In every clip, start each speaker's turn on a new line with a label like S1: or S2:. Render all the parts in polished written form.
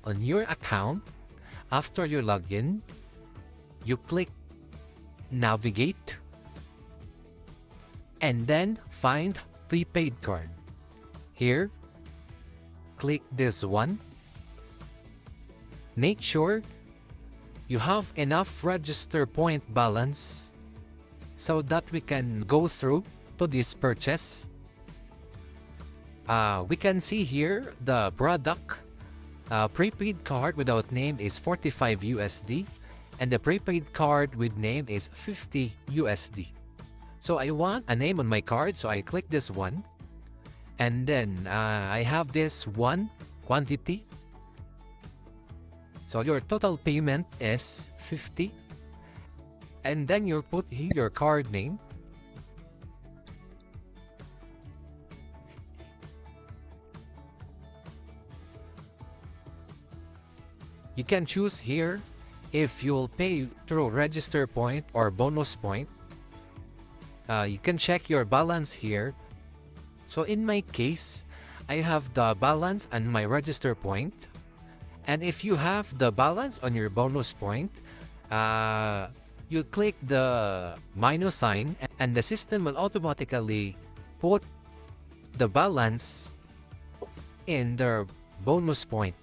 S1: on your account, after you log in, you click navigate and then find prepaid card. Here, click this one. Make sure you have enough register point balance so that we can go through to this purchase. We can see here the product. Prepaid card without name is 45 USD and the prepaid card with name is 50 USD. So I want a name on my card, so I click this one. And then I have this one quantity. So your total payment is 50. And then you'll put here your card name. You can choose here if you'll pay through register point or bonus point. You can check your balance here. So in my case, I have the balance and my register point. And if you have the balance on your bonus point, you click the minus sign and the system will automatically put the balance in the bonus point.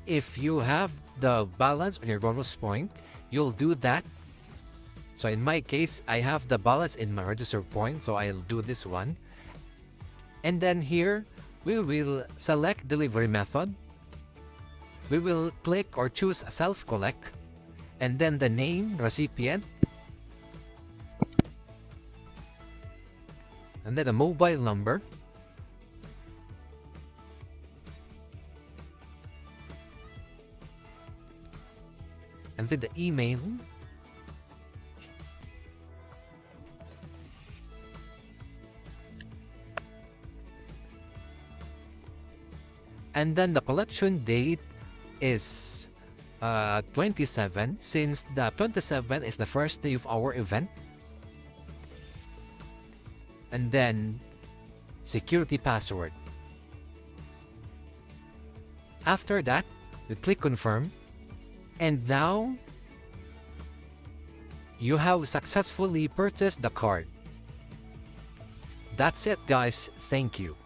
S1: If you have the balance on your bonus point, you'll do that. So in my case, I have the balance in my register point, so I'll do this one. And then here, we will select delivery method. We will click or choose self-collect. And then the name, recipient. And then the mobile number. And then the email. And then the collection date is 27, since the 27 is the first day of our event. And then security password. After that, we click confirm. And now, you have successfully purchased the card. That's it, guys. Thank you.